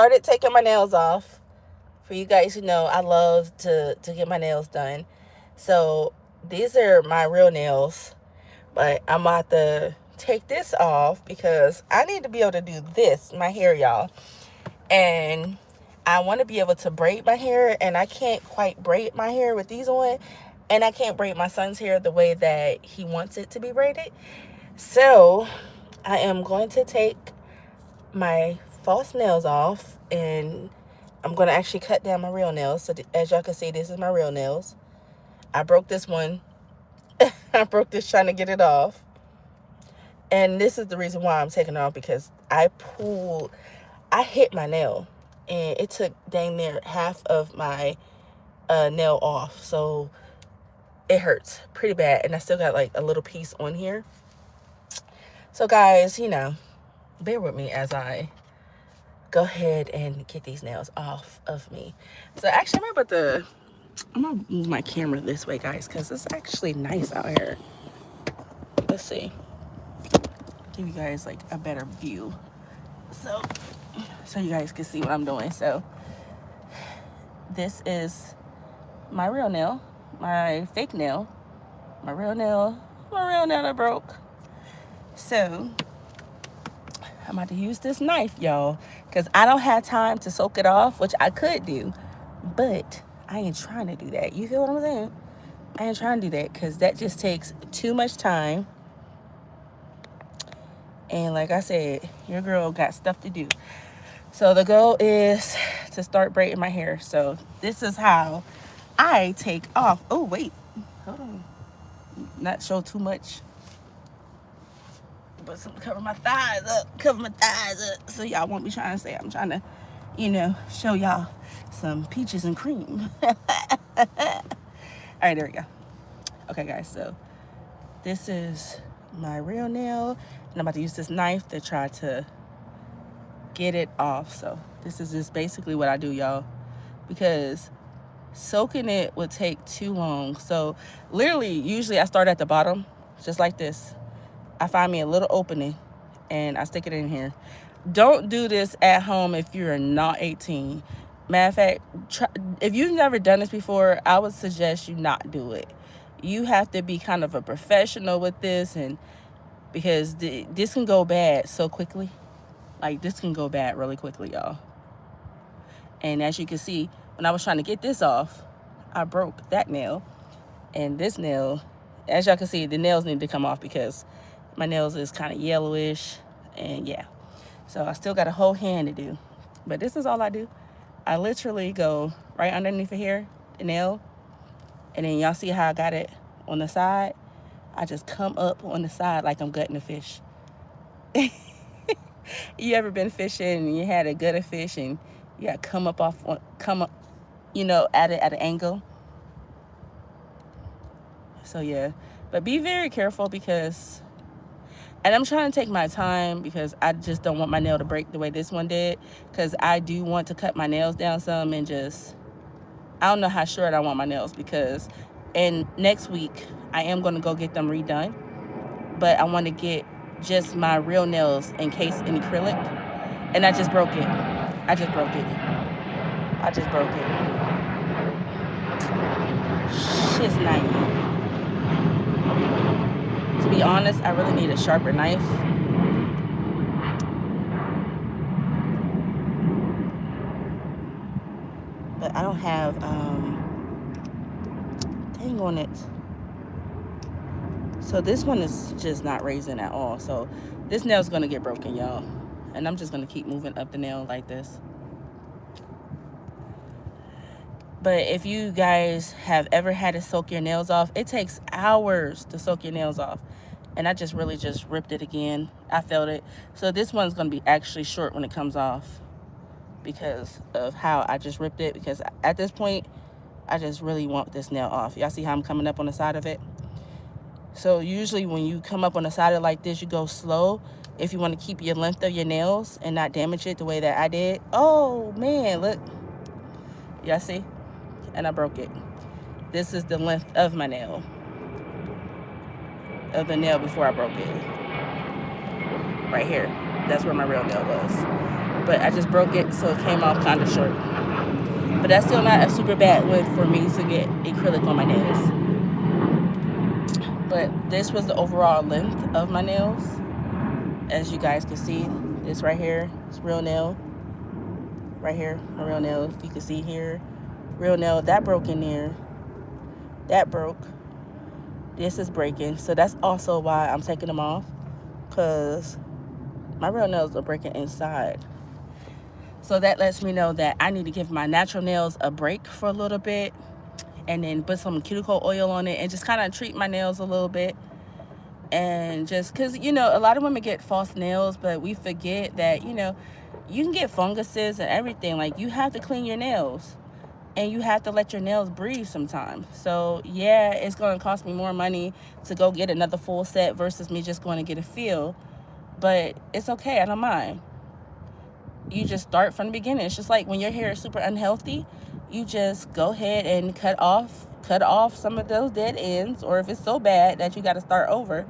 started taking my nails off. For you guys who know, I love to get my nails done. So these are my real nails, but I'm about to take this off because I need to be able to do this, my hair, y'all. And I want to be able to braid my hair, and I can't quite braid my hair with these on. And I can't braid my son's hair the way that he wants it to be braided. So I am going to take my false nails off, and I'm going to actually cut down my real nails. So as y'all can see, this is my real nails. I broke this one. I broke this trying to get it off. And this is the reason why I'm taking it off, because I hit my nail, and it took dang near half of my nail off. So it hurts pretty bad, and I still got like a little piece on here. So guys, bear with me as I go ahead and get these nails off of me. So actually, I'm gonna move my camera this way, guys, because it's actually nice out here. Let's see, give you guys like a better view, so you guys can see what I'm doing. So this is my real nail, my fake nail, my real nail that broke. So I'm about to use this knife, y'all, because I don't have time to soak it off, which I could do, but I ain't trying to do that. You feel what I'm saying? I ain't trying to do that because that just takes too much time. And like I said, your girl got stuff to do. So the goal is to start braiding my hair. So this is how I take off. Oh, wait. Hold on. Not show too much. But cover my thighs up. So y'all won't be trying to say I'm trying to, show y'all some peaches and cream. All right, there we go. Okay, guys, so this is my real nail, and I'm about to use this knife to try to get it off. So this is just basically what I do, y'all, because soaking it would take too long. So literally, usually I start at the bottom, just like this. I find me a little opening, and I stick it in here. Don't do this at home if you're not 18. Matter of fact, if you've never done this before, I would suggest you not do it. You have to be kind of a professional with this, and because this can go bad so quickly. Like, this can go bad really quickly, y'all. And as you can see, when I was trying to get this off, I broke that nail. And this nail, as y'all can see, the nails need to come off because my nails is kind of yellowish. And yeah, so I still got a whole hand to do. But this is all I do. I literally go right underneath the hair, the nail. And then y'all see how I got it on the side? I just come up on the side like I'm gutting a fish. You ever been fishing and you had a gut of fish and you got to come up, at an angle? So yeah, but be very careful because, and I'm trying to take my time because I just don't want my nail to break the way this one did, because I do want to cut my nails down some and just, I don't know how short I want my nails, because and next week I am going to go get them redone, but I want to get just my real nails encased in acrylic. And I just broke it. Shit's not you. To be honest, I really need a sharper knife. But I don't have, dang on it. So this one is just not raising at all. So this nail's gonna get broken, y'all. And I'm just gonna keep moving up the nail like this. But if you guys have ever had to soak your nails off, it takes hours to soak your nails off. And I just really just ripped it again. I felt it. So this one's gonna be actually short when it comes off because of how I just ripped it. Because at this point, I just really want this nail off. Y'all see how I'm coming up on the side of it? So usually when you come up on the side of it like this, you go slow if you want to keep your length of your nails and not damage it the way that I did. Oh man, look. Y'all see? And I broke it. This is the length of my nail. Of the nail before I broke it. Right here. That's where my real nail was. but I just broke it, so it came off kind of short. But that's still not a super bad way for me to get acrylic on my nails. But this was the overall length of my nails. As you guys can see, this right here is real nail. Right here, a real nail. You can see here, real nail. That broke in there. That broke. This is breaking. So that's also why I'm taking them off, because my real nails are breaking inside. So that lets me know that I need to give my natural nails a break for a little bit, and then put some cuticle oil on it and just kind of treat my nails a little bit. And just because, you know, a lot of women get false nails, but we forget that, you know, you can get funguses and everything. Like, you have to clean your nails, and you have to let your nails breathe sometimes. So yeah, it's going to cost me more money to go get another full set versus me just going to get a feel, but it's okay. I don't mind. You just start from the beginning. It's just like when your hair is super unhealthy, you just go ahead and cut off some of those dead ends, or if it's so bad that you got to start over.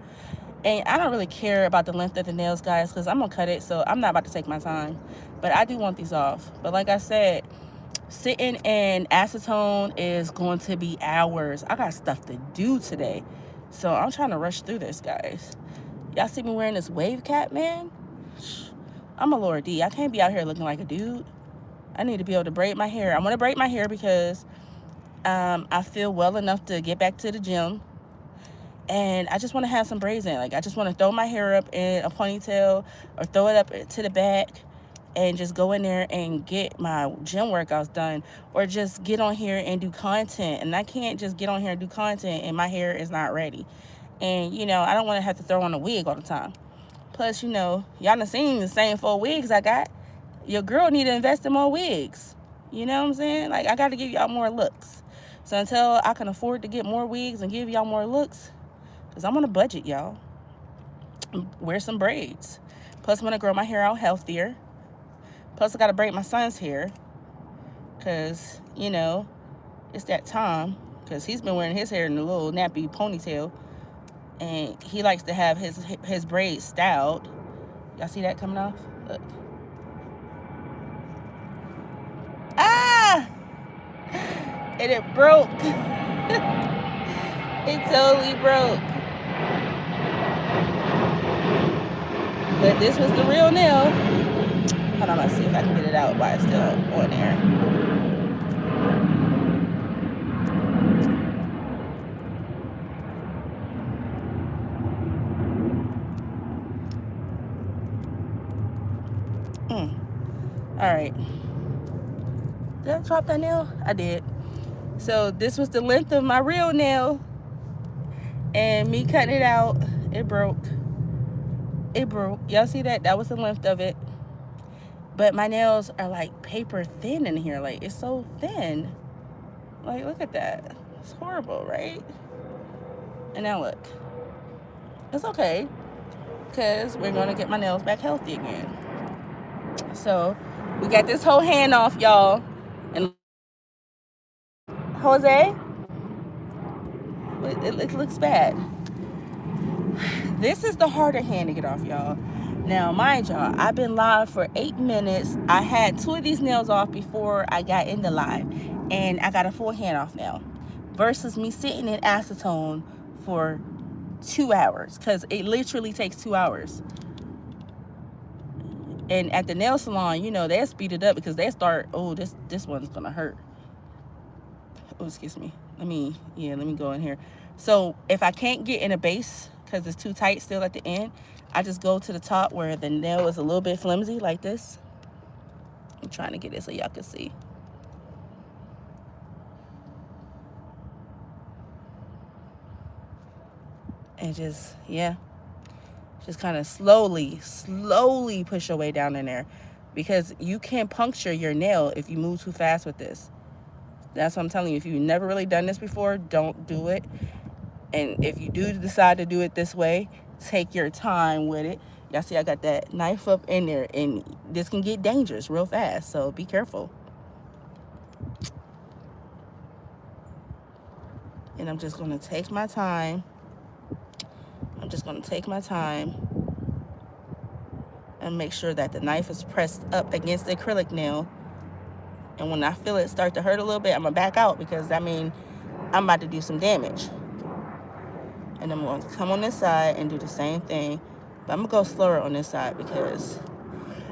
And I don't really care about the length of the nails, guys, because I'm gonna cut it, so I'm not about to take my time. But I do want these off. But like I said, sitting in acetone is going to be hours. I got stuff to do today, so I'm trying to rush through this, guys. Y'all see me wearing this wave cap, man? I'm a Laura D. I can't be out here looking like a dude. I need to be able to braid my hair. I want to braid my hair because I feel well enough to get back to the gym. And I just want to have some braids in. Like, I just want to throw my hair up in a ponytail or throw it up to the back and just go in there and get my gym workouts done, or just get on here and do content. And I can't just get on here and do content and my hair is not ready. And, you know, I don't want to have to throw on a wig all the time. Plus, you know, y'all done seen the same 4 wigs I got. Your girl need to invest in more wigs. You know what I'm saying? Like, I got to give y'all more looks. So until I can afford to get more wigs and give y'all more looks, because I'm on a budget, y'all, wear some braids. Plus, I'm going to grow my hair out healthier. Plus, I got to braid my son's hair because, you know, it's that time, because he's been wearing his hair in a little nappy ponytail, and he likes to have his braids styled. Y'all see that coming off? Look. Ah! And it broke. It totally broke. But this was the real nail. Hold on, let's see if I can get it out while it's still on there. All right. Did I drop that nail? I did. So this was the length of my real nail, and me cutting it out, it broke. It broke. Y'all see that? That was the length of it. But my nails are like paper thin in here. Like, it's so thin. Like, look at that. It's horrible, right? And now look. It's okay, because we're going to get my nails back healthy again. So we got this whole hand off, y'all. And Jose, it looks bad. This is the harder hand to get off, y'all. Now, mind y'all, I've been live for 8 minutes. I had 2 of these nails off before I got in the live, and I got a full hand off now, versus me sitting in acetone for 2 hours, because it literally takes 2 hours. And at the nail salon, you know, they'll speed it up because they start, oh, this one's gonna hurt. Oh, excuse me. Let me go in here. So if I can't get in a base because it's too tight still at the end, I just go to the top where the nail is a little bit flimsy, like this. I'm trying to get it so y'all can see. And just, yeah, just kind of slowly push your way down in there, because you can puncture your nail if you move too fast with this. That's what I'm telling you. If you've never really done this before, don't do it. And if you do decide to do it this way, take your time with it. Y'all see I got that knife up in there, and this can get dangerous real fast, so be careful. And I'm just going to take my time. and make sure that the knife is pressed up against the acrylic nail. And when I feel it start to hurt a little bit, I'm going to back out, because that means I'm about to do some damage. And I'm going to come on this side and do the same thing. But I'm going to go slower on this side, because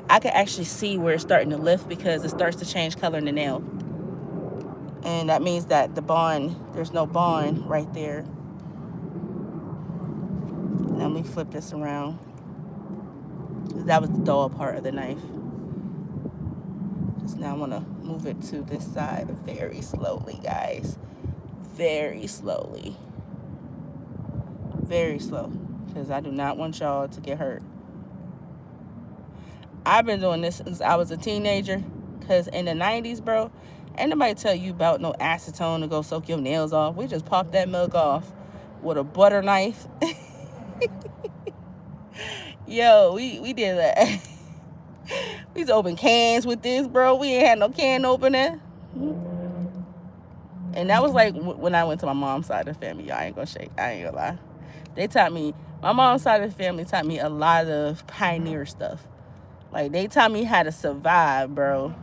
I can actually see where it's starting to lift, because it starts to change color in the nail. And that means that the bond, there's no bond right there. Now let me flip this around. That was the dull part of the knife. Just now I want to move it to this side very slowly, guys. Very slowly. Very slow. Because I do not want y'all to get hurt. I've been doing this since I was a teenager. Because in the 90s, bro, ain't nobody tell you about no acetone to go soak your nails off. We just popped that milk off with a butter knife. Yo, we did that. We used to open cans with this, bro. We ain't had no can opener. And that was like when I went to my mom's side of the family. Y'all ain't gonna lie. They taught me, my mom's side of the family taught me a lot of pioneer stuff. Like, they taught me how to survive, bro.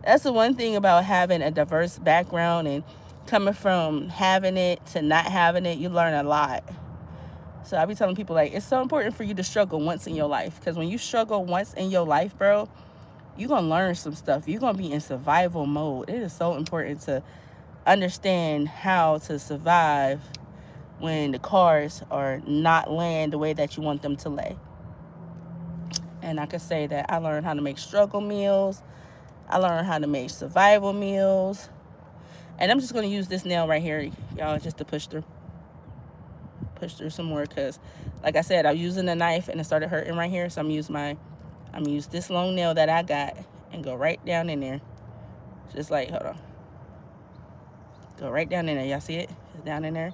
That's the one thing about having a diverse background and coming from having it to not having it, you learn a lot. So I be telling people, like, it's so important for you to struggle once in your life. Because when you struggle once in your life, bro, you're going to learn some stuff. You're going to be in survival mode. It is so important to understand how to survive when the cards are not laying the way that you want them to lay. And I could say that I learned how to make struggle meals. I learned how to make survival meals. And I'm just going to use this nail right here, y'all, just to push through some more, because like I said, I'm using the knife and it started hurting right here. So I'm gonna use this long nail that I got and go right down in there. Just like, hold on. Go right down in there. Y'all see it? It's down in there.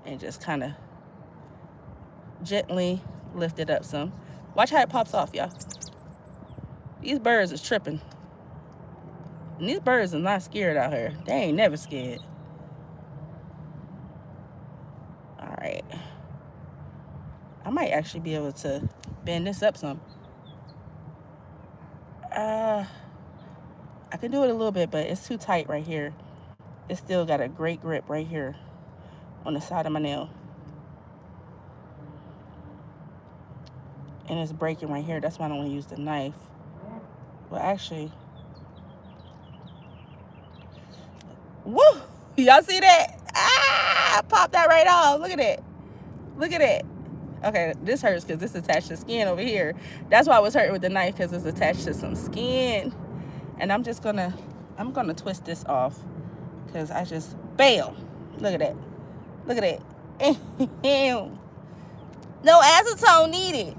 And just kind of gently lift it up some. Watch how it pops off, y'all. These birds is tripping. And these birds are not scared out here. They ain't never scared. Alright. I might actually be able to bend this up some. I can do it a little bit, but it's too tight right here. It's still got a great grip right here on the side of my nail. And it's breaking right here. That's why I don't want to use the knife. Well, actually, woo! Y'all see that? Ah! Pop that right off. Look at it. Look at it. Okay, this hurts because it's attached to skin over here. That's why I was hurting with the knife, because it's attached to some skin. And I'm gonna twist this off, because I just, bam! Look at that. Look at that. No acetone needed.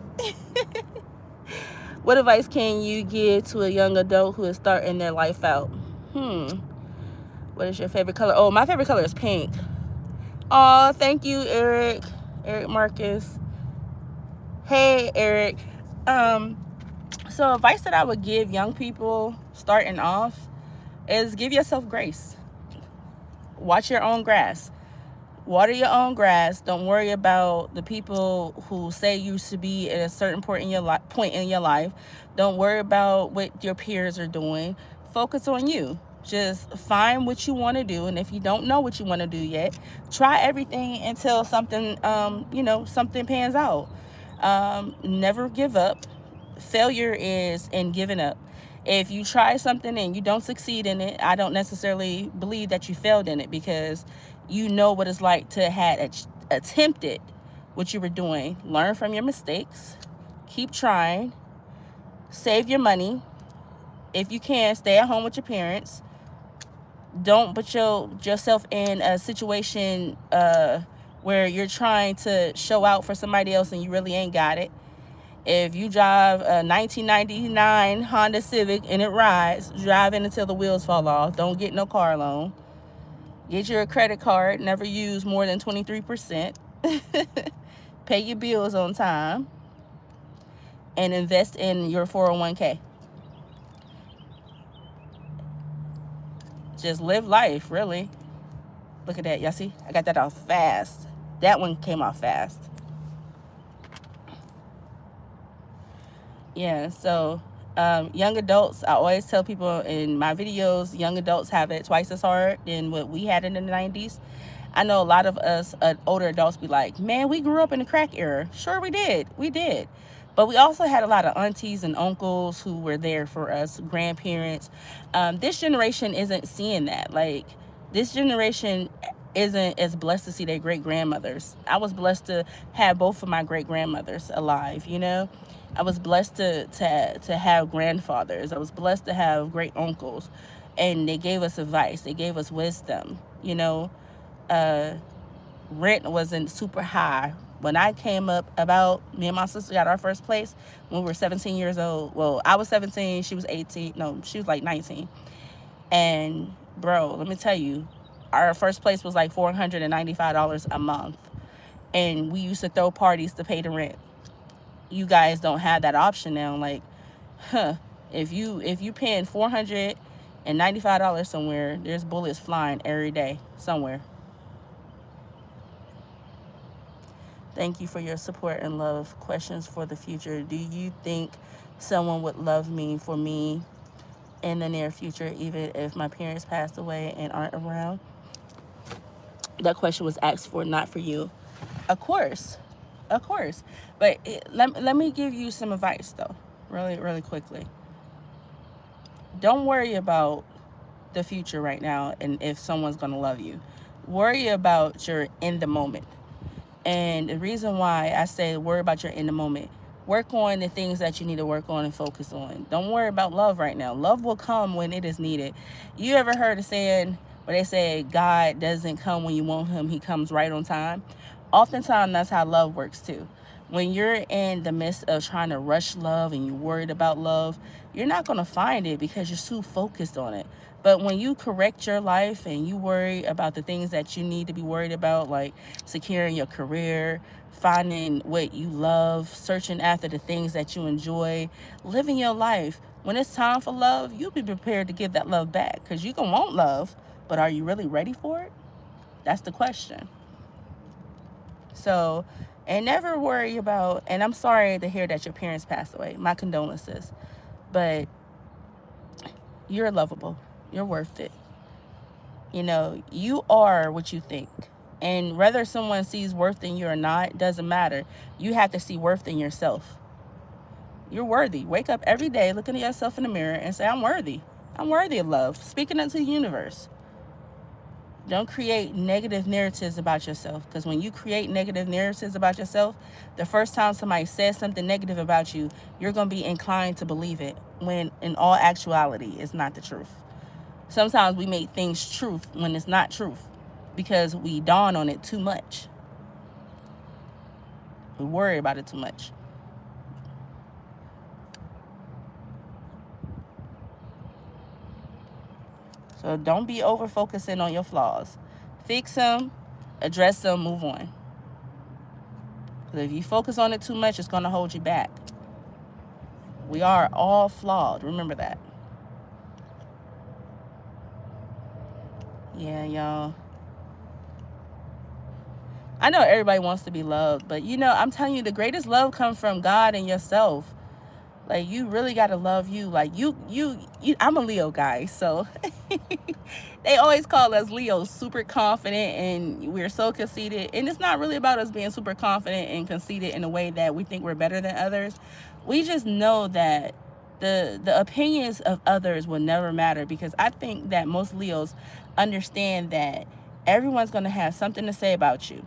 What advice can you give to a young adult who is starting their life out? What is your favorite color? Oh, my favorite color is pink. Oh, thank you, Eric Marcus. Hey, Eric. So advice that I would give young people starting off is give yourself grace. Watch your own grass. Water your own grass. Don't worry about the people who say you should be at a certain point in your life. Don't worry about what your peers are doing. Focus on you. Just find what you want to do, and if you don't know what you want to do yet, try everything until something, something pans out. Never give up. Failure is in giving up. If you try something and you don't succeed in it, I don't necessarily believe that you failed in it, because you know what it's like to have attempted what you were doing. Learn from your mistakes. Keep trying. Save your money. If you can, stay at home with your parents. Don't put yourself in a situation where you're trying to show out for somebody else and you really ain't got it. If you drive a 1999 Honda Civic and it rides, drive it until the wheels fall off. Don't get no car loan. Get your credit card. Never use more than 23%. Pay your bills on time. And invest in your 401k. Just live life, really. Look at that. Y'all see? I got that off fast. That one came off fast. Yeah, so young adults, I always tell people in my videos, young adults have it twice as hard than what we had in the 90s. I know a lot of us older adults be like, man, we grew up in the crack era. Sure, we did. We did. But we also had a lot of aunties and uncles who were there for us, grandparents. This generation isn't seeing that. Like, this generation isn't as blessed to see their great grandmothers. I was blessed to have both of my great grandmothers alive, you know? I was blessed to have grandfathers. I was blessed to have great uncles. And they gave us advice, they gave us wisdom, you know? uh, Rent wasn't super high. When I came up, about me and my sister got our first place when we were 17 years old. Well, I was 17, she was 18. No, she was like 19. And bro, let me tell you, our first place was like $495 a month. And we used to throw parties to pay the rent. You guys don't have that option now. Like, huh, if you paying $495 somewhere, there's bullets flying every day somewhere. Thank you for your support and love. Questions for the future. Do you think someone would love me for me in the near future, even if my parents passed away and aren't around? That question was asked for, not for you. Of course. Of course. But let me give you some advice, though, really, really quickly. Don't worry about the future right now and if someone's going to love you. Worry about your in the moment. And the reason why I say worry about your in the moment, work on the things that you need to work on and focus on. Don't worry about love right now. Love will come when it is needed. You ever heard a saying where they say God doesn't come when you want him, he comes right on time? Oftentimes that's how love works too. When you're in the midst of trying to rush love and you're worried about love, you're not going to find it because you're too focused on it. But when you correct your life and you worry about the things that you need to be worried about, like securing your career, finding what you love, searching after the things that you enjoy, living your life, when it's time for love, you'll be prepared to give that love back because you can want love, but are you really ready for it? That's the question. So, and never worry about, and I'm sorry to hear that your parents passed away. My condolences. But you're lovable. You're worth it. You know, you are what you think. And whether someone sees worth in you or not, doesn't matter. You have to see worth in yourself. You're worthy. Wake up every day looking at yourself in the mirror and say, I'm worthy. I'm worthy of love. Speaking into the universe. Don't create negative narratives about yourself, because when you create negative narratives about yourself, the first time somebody says something negative about you, you're going to be inclined to believe it, when in all actuality, it's not the truth. Sometimes we make things truth when it's not truth because we dawn on it too much. We worry about it too much. So don't be over focusing on your flaws. Fix them, address them, move on. Because if you focus on it too much, it's going to hold you back. We are all flawed. Remember that. Yeah, y'all. I know everybody wants to be loved, but you know, I'm telling you, the greatest love comes from God and yourself. Like, you really got to love you. Like, you I'm a Leo guy, so they always call us Leos super confident and we're so conceited. And it's not really about us being super confident and conceited in a way that we think we're better than others. We just know that the opinions of others will never matter, because I think that most Leos understand that everyone's going to have something to say about you.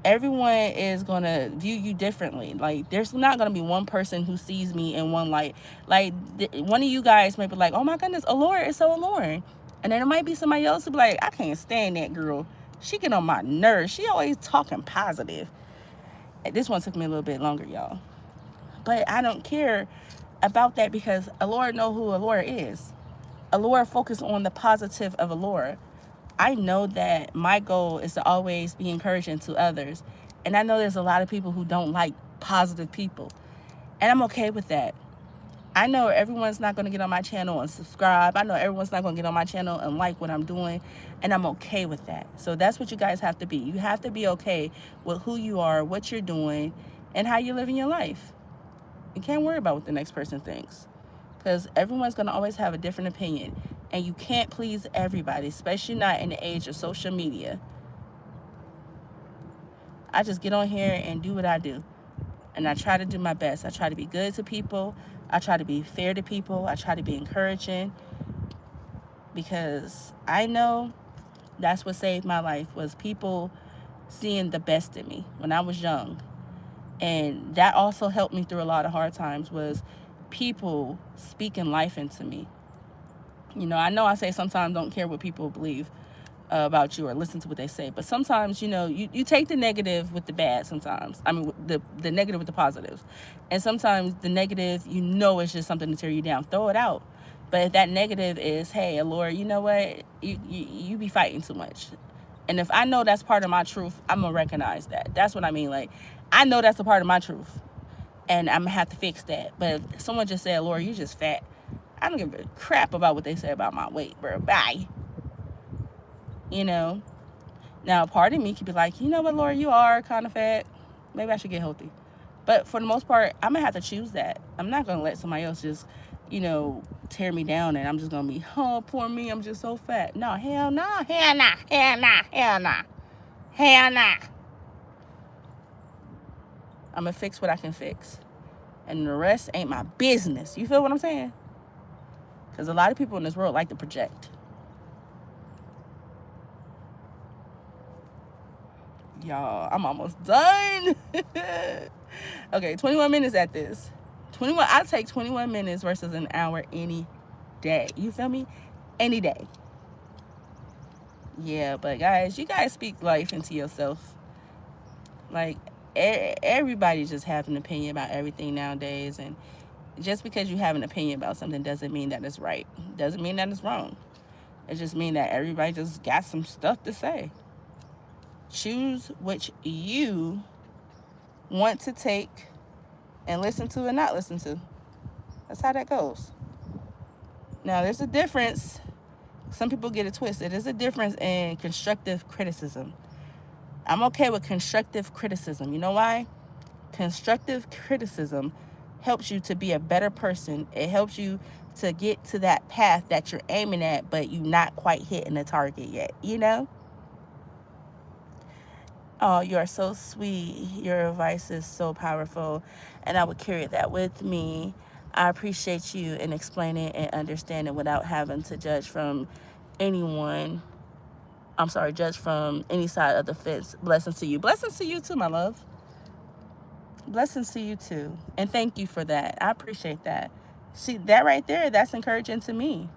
Everyone is going to view you differently. Like, there's not going to be one person who sees me in one light. Like, one of you guys might be like, oh my goodness, Allure is so alluring. And then there might be somebody else who be like, I can't stand that girl. She get on my nerves. She always talking positive. And this one took me a little bit longer, y'all. But I don't care about that, because Allure know who Allure is. Allure focus on the positive of Allure. I know that my goal is to always be encouraging to others. And I know there's a lot of people who don't like positive people. And I'm okay with that. I know everyone's not going to get on my channel and subscribe. I know everyone's not going to get on my channel and like what I'm doing. And I'm okay with that. So that's what you guys have to be. You have to be okay with who you are, what you're doing, and how you're living your life. You can't worry about what the next person thinks, because everyone's going to always have a different opinion, and you can't please everybody, especially not in the age of social media. I just get on here and do what I do, and I try to do my best. I try to be good to people. I try to be fair to people. I try to be encouraging, because I know that's what saved my life, was people seeing the best in me when I was young. And that also helped me through a lot of hard times, was people speaking life into me. You know I say sometimes don't care what people believe about you or listen to what they say, but sometimes, you take the negative with the bad sometimes. I mean, the negative with the positives. And sometimes the negative, is just something to tear you down. Throw it out. But if that negative is, hey, Lord, you know what? You be fighting too much. And if I know that's part of my truth, I'm going to recognize that. That's what I mean. Like, I know that's a part of my truth, and I'm going to have to fix that. But if someone just said, Lord, you just fat, I don't give a crap about what they say about my weight, bro. Bye. Now part of me could be like, you know what, Lord, you are kind of fat. Maybe I should get healthy. But for the most part, I'm going to have to choose that. I'm not going to let somebody else just, tear me down, and I'm just going to be, oh, poor me, I'm just so fat. No, hell no, hell nah, hell nah, hell nah, hell nah. I'm going to fix what I can fix, and the rest ain't my business. You feel what I'm saying? Because a lot of people in this world like to project. Y'all, I'm almost done. Okay, 21 minutes at this. I take 21 minutes versus an hour any day. You feel me? Any day. Yeah, but guys, you guys speak life into yourself. Like, everybody just have an opinion about everything nowadays, and just because you have an opinion about something doesn't mean that it's right. Doesn't mean that it's wrong. It just means that everybody just got some stuff to say. Choose which you want to take and listen to and not listen to. That's how that goes. Now, there's a difference. Some people get it twisted. There's a difference in constructive criticism. I'm okay with constructive criticism. You know why? Constructive criticism helps you to be a better person. It helps you to get to that path that you're aiming at, but you're not quite hitting the target yet, Oh, you are so sweet. Your advice is so powerful, and I would carry that with me. I appreciate you in explaining and understanding without having to judge from anyone. Judge from any side of the fence. Blessings to you. Blessings to you too, my love. Blessings to you too. And thank you for that. I appreciate that. See, that right there, that's encouraging to me.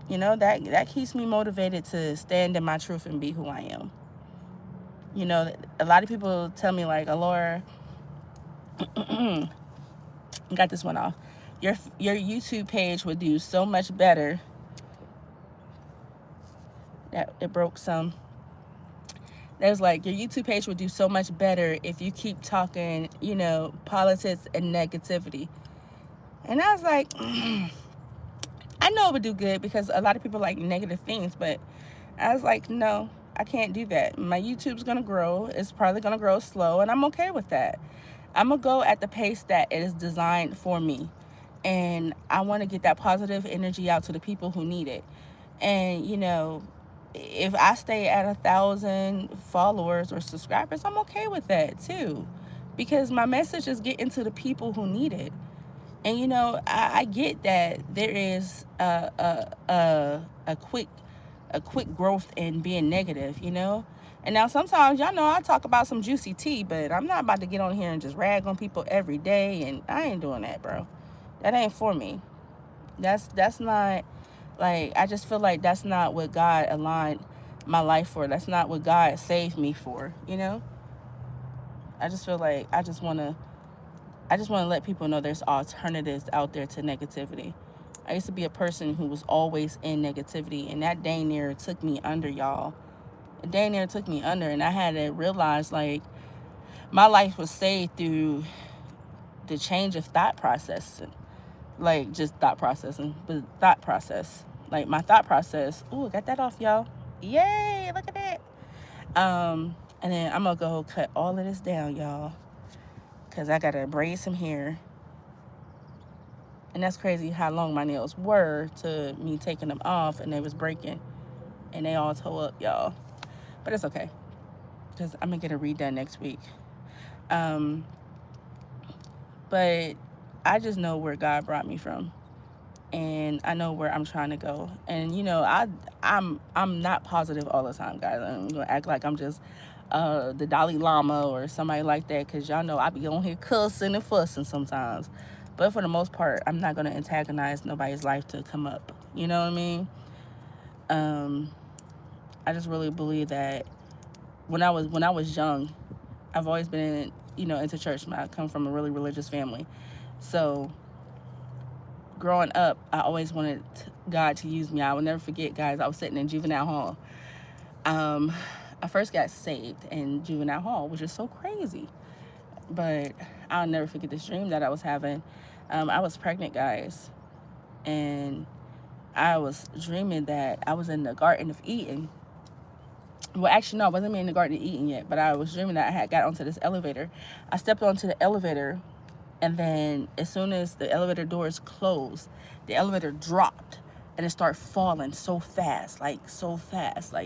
That keeps me motivated to stand in my truth and be who I am. A lot of people tell me, like, Laura, got this one off. Your YouTube page would do so much better. That it broke some. That was like, your YouTube page would do so much better if you keep talking, politics and negativity. And I was like, I know it would do good because a lot of people like negative things, but I was like, no, I can't do that. My YouTube's going to grow. It's probably going to grow slow, and I'm okay with that. I'm going to go at the pace that it is designed for me. And I want to get that positive energy out to the people who need it. And, if I stay at 1,000 followers or subscribers, I'm okay with that too. Because my message is getting to the people who need it. And, I get that there is a quick growth in being negative, And now sometimes, y'all know I talk about some juicy tea, but I'm not about to get on here and just rag on people every day, and I ain't doing that, bro. That ain't for me. That's not, like, I just feel like that's not what God aligned my life for. That's not what God saved me for, I just feel like I just want to let people know there's alternatives out there to negativity. I used to be a person who was always in negativity, and that dang near took me under, y'all. It dang near took me under, and I had to realize, like, my life was saved through the change of thought process. Like, just thought processing, but thought process. Like, my thought process, ooh, got that off, y'all. Yay, look at that. And then I'm going to go cut all of this down, y'all. because I got to braid some hair. And that's crazy how long my nails were to me taking them off, and they was breaking. And they all toe up, y'all. But it's okay, because I'm going to get it redone next week. But I just know where God brought me from. And I know where I'm trying to go. And you know, I'm not positive all the time, guys. I'm gonna act like I'm just the Dalai Lama or somebody like that, because y'all know I be on here cussing and fussing sometimes. But for the most part, I'm not gonna antagonize nobody's life to come up. You know what I mean? I just really believe that when I was young, I've always been into church. I come from a really religious family, so growing up, I always wanted God to use me. I will never forget, guys, I was sitting in juvenile hall. I first got saved in juvenile hall, which is so crazy. But I'll never forget this dream that I was having. I was pregnant, guys. And I was dreaming that I was in the Garden of Eden. Well, actually, no, I wasn't in the Garden of Eden yet. But I was dreaming that I had got onto this elevator. I stepped onto the elevator. And then as soon as the elevator doors closed, the elevator dropped and it started falling so fast. Like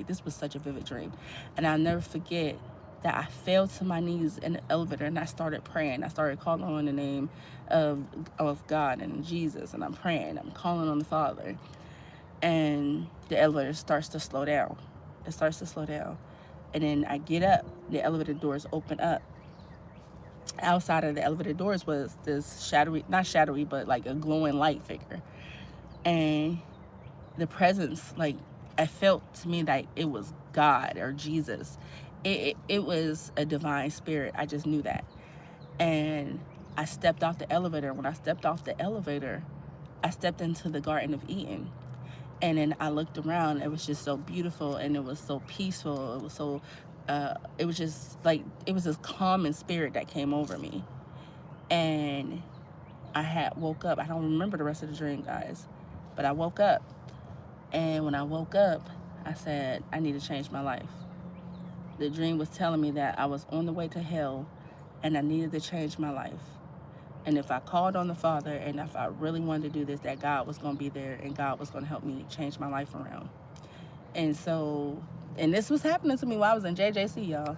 this was such a vivid dream. And I'll never forget that I fell to my knees in the elevator and I started praying. I started calling on the name of God and Jesus, and I'm praying. I'm calling on the Father. And the elevator starts to slow down. It starts to slow down. And then I get up, the elevator doors open up. Outside of the elevator doors was this not shadowy, but like a glowing light figure. And the presence, like, I felt to me like it was God or Jesus. It was a divine spirit. I just knew that. And I stepped off the elevator. When I stepped off the elevator, I stepped into the Garden of Eden. And then I looked around. It was just so beautiful, and it was so peaceful. It was so it was just like, it was this calming spirit that came over me. And I had woke up. I don't remember the rest of the dream, guys, but I woke up. And when I woke up, I said, I need to change my life. The dream was telling me that I was on the way to hell and I needed to change my life. And if I called on the Father and if I really wanted to do this, that God was going to be there and God was going to help me change my life around. And so, and this was happening to me while I was in JJC, y'all.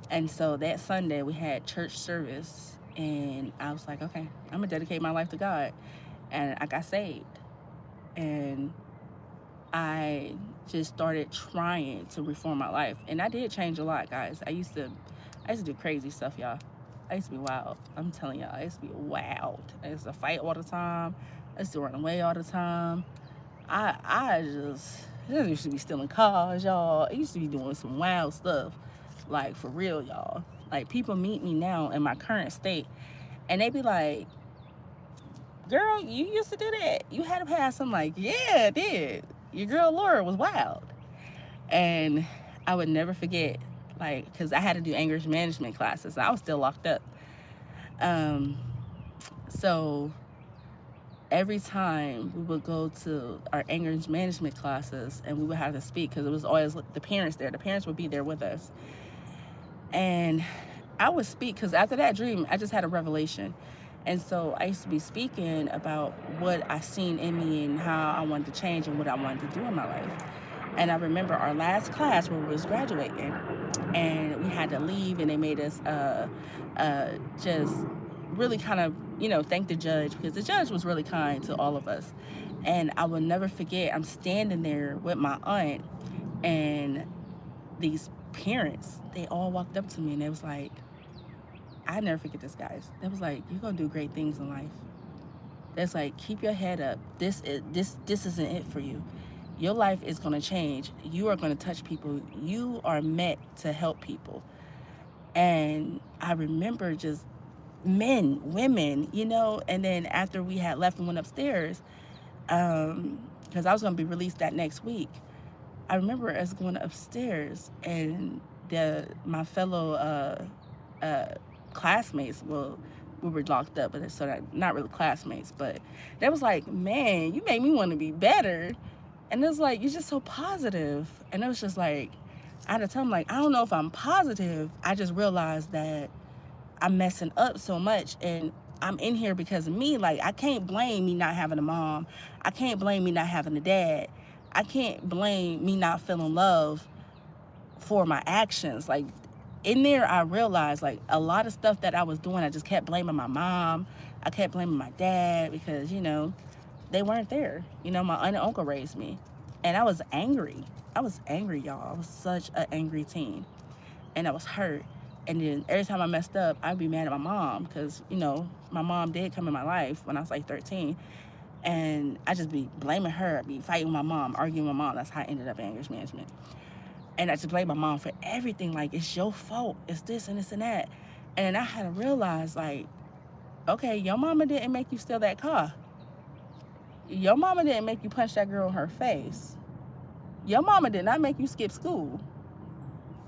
And so that Sunday we had church service, and I was like, okay, I'm going to dedicate my life to God. And I got saved. And I just started trying to reform my life. And I did change a lot, guys. I used to do crazy stuff, y'all. I used to be wild. I'm telling y'all, I used to be wild. I used to fight all the time. I used to run away all the time. I used to be stealing cars, y'all. I used to be doing some wild stuff. Like, for real, y'all. Like, people meet me now in my current state, and they be like, girl, you used to do that. You had a past. I'm like, yeah, I did. Your girl Laura was wild. And I would never forget, like, because I had to do anger management classes. I was still locked up. So every time we would go to our anger management classes and we would have to speak, because it was always the parents there. The parents would be there with us. And I would speak, because after that dream, I just had a revelation. And so I used to be speaking about what I seen in me and how I wanted to change and what I wanted to do in my life. And I remember our last class where we was graduating, and we had to leave, and they made us just really kind of, thank the judge, because the judge was really kind to all of us. And I will never forget, I'm standing there with my aunt, and these parents, they all walked up to me, and they was like, I never forget this, guys. They was like, you're gonna do great things in life. That's like, keep your head up. This isn't it for you. Your life is gonna change. You are gonna touch people. You are meant to help people. And I remember just men, women, and then after we had left and went upstairs, because I was gonna be released that next week, I remember us going upstairs, and my fellow classmates, well, we were locked up, but so that, not really classmates, but they was like, man, you made me want to be better. And it was like, you're just so positive. And it was just like, I had to tell them, like, I don't know if I'm positive. I just realized that I'm messing up so much, and I'm in here because of me. Like, I can't blame me not having a mom. I can't blame me not having a dad. I can't blame me not feeling love for my actions. Like, in there, I realized, like, a lot of stuff that I was doing, I just kept blaming my mom. I kept blaming my dad because, they weren't there. My aunt and uncle raised me. And I was angry. I was angry, y'all. I was such an angry teen. And I was hurt. And then every time I messed up, I'd be mad at my mom because, my mom did come in my life when I was like 13. And I just be blaming her. I'd be fighting with my mom, arguing with my mom. That's how I ended up in anger management. And I just blame my mom for everything. Like, it's your fault. It's this and this and that. And I had to realize, like, okay, your mama didn't make you steal that car. Your mama didn't make you punch that girl in her face. Your mama did not make you skip school.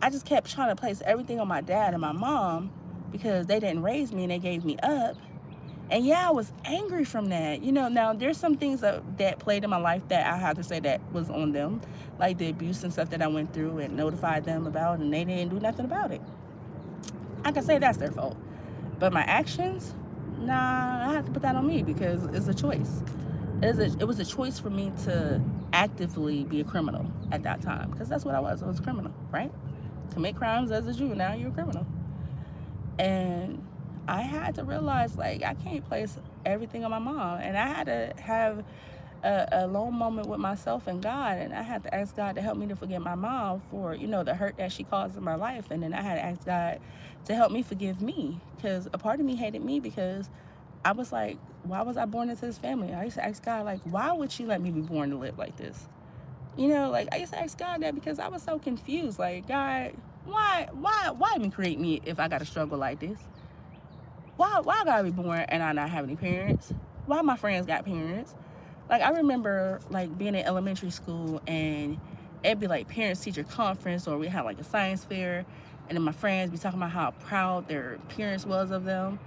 I just kept trying to place everything on my dad and my mom because they didn't raise me and they gave me up. And yeah, I was angry from that. Now there's some things that played in my life that I have to say that was on them, like the abuse and stuff that I went through and notified them about, and they didn't do nothing about it. I can say that's their fault. But my actions, nah, I have to put that on me because it's a choice. It was a choice for me to actively be a criminal at that time, because that's what I was. I was a criminal, right? Commit crimes as a juvenile, you're a criminal. And I had to realize, like, I can't place everything on my mom. And I had to have a long moment with myself and God. And I had to ask God to help me to forgive my mom for, the hurt that she caused in my life. And then I had to ask God to help me forgive me, because a part of me hated me because I was like, why was I born into this family? I used to ask God, like, why would you let me be born to live like this? Like, I used to ask God that because I was so confused. Like, God, why even create me if I got to struggle like this? Why I gotta be born and I not have any parents? Why my friends got parents? Like, I remember, like, being in elementary school and it'd be like parents-teacher conference, or we had like a science fair, and then my friends be talking about how proud their parents was of them.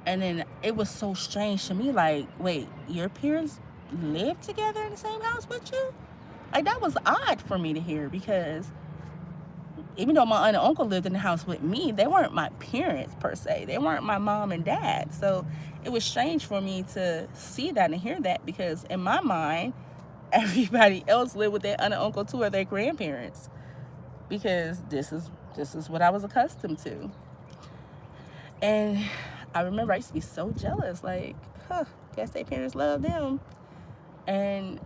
And then it was so strange to me, like, wait, your parents live together in the same house with you? Like, that was odd for me to hear, because even though my aunt and uncle lived in the house with me, they weren't my parents per se. They weren't my mom and dad. So it was strange for me to see that and hear that, because in my mind, everybody else lived with their aunt and uncle too, or their grandparents, because this is what I was accustomed to. And I remember I used to be so jealous, like, guess their parents love them. And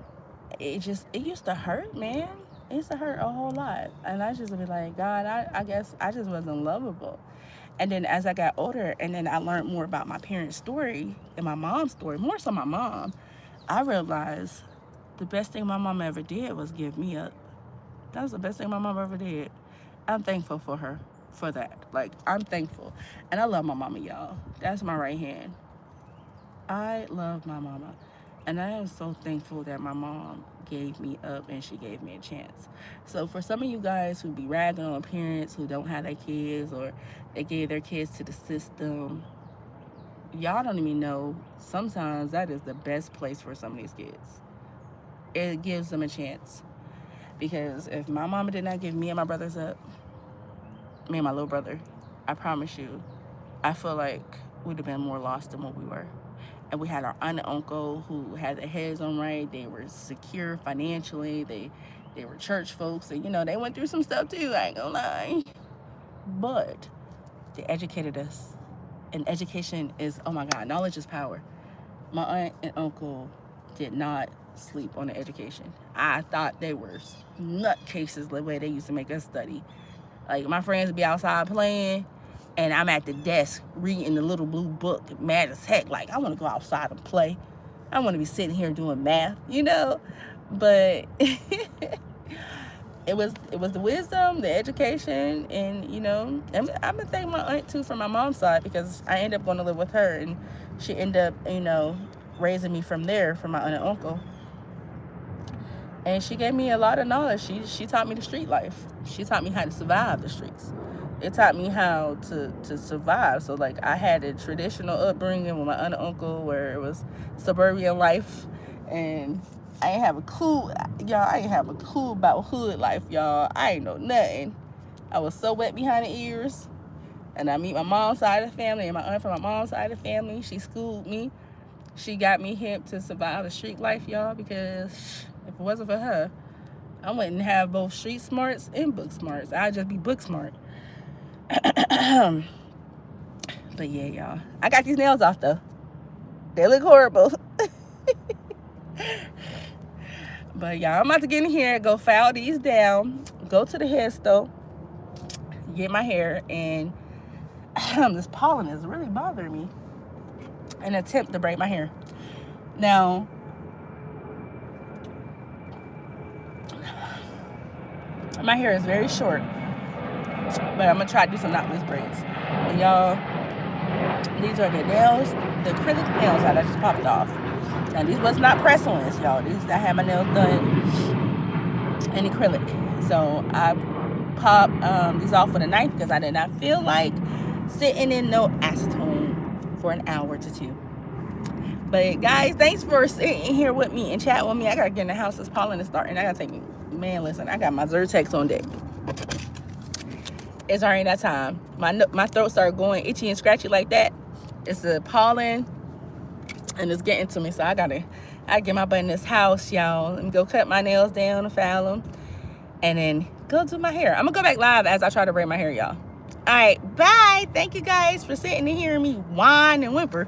it used to hurt, man. It used to hurt a whole lot. And I just would be like, God, I guess I just wasn't lovable. And then as I got older and then I learned more about my parents' story and my mom's story, more so my mom, I realized the best thing my mom ever did was give me up. That was the best thing my mom ever did. I'm thankful for her for that. Like, I'm thankful. And I love my mama, y'all. That's my right hand. I love my mama. And I am so thankful that my mom gave me up and she gave me a chance. So for some of you guys who be ragging on parents who don't have their kids, or they gave their kids to the system, y'all don't even know, sometimes that is the best place for some of these kids. It gives them a chance. Because if my mama did not give me and my brothers up, me and my little brother, I promise you, I feel like we'd have been more lost than what we were. And we had our aunt and uncle who had their heads on right. They were secure financially. They were church folks. And, they went through some stuff too, I ain't gonna lie. But they educated us. And education is, oh my God, knowledge is power. My aunt and uncle did not sleep on the education. I thought they were nutcases the way they used to make us study. Like, my friends would be outside playing, and I'm at the desk reading the little blue book, mad as heck. Like, I want to go outside and play. I want to be sitting here doing math, But it was the wisdom, the education, and, and I'm going to thank my aunt, too, from my mom's side, because I ended up going to live with her, and she ended up, raising me from there, from my aunt and uncle. And she gave me a lot of knowledge. She taught me the street life. She taught me how to survive the streets. It taught me how to survive. So, like, I had a traditional upbringing with my aunt and uncle where it was suburban life. And I ain't have a clue, y'all. I ain't have a clue about hood life, y'all. I ain't know nothing. I was so wet behind the ears. And I meet my mom's side of the family and my aunt from my mom's side of the family. She schooled me. She got me hip to survive the street life, y'all, because if it wasn't for her, I wouldn't have both street smarts and book smarts. I'd just be book smart. But yeah, y'all. I got these nails off, though. They look horrible. But y'all, I'm about to get in here, go file these down, go to the hair store, get my hair, and this pollen is really bothering me. An attempt to braid my hair. Now, my hair is very short, but I'm gonna try to do some knotless braids. And y'all, these are the nails, the acrylic nails that I just popped off. Now these was not press-ons, y'all. These I had my nails done in acrylic. So I popped these off with a knife because I did not feel like sitting in no acetone for an hour to two. But guys, thanks for sitting here with me and chat with me. I gotta get in the house. This pollen is starting. I gotta take me. Man, listen, I got my Zyrtex on deck. It's already that time. My throat started going itchy and scratchy like that. It's the pollen, and it's getting to me. So I get my butt in this house, y'all. Let me go cut my nails down and file them, and then go do my hair. I'm gonna go back live as I try to braid my hair, y'all. All right, bye. Thank you guys for sitting and hearing me whine and whimper.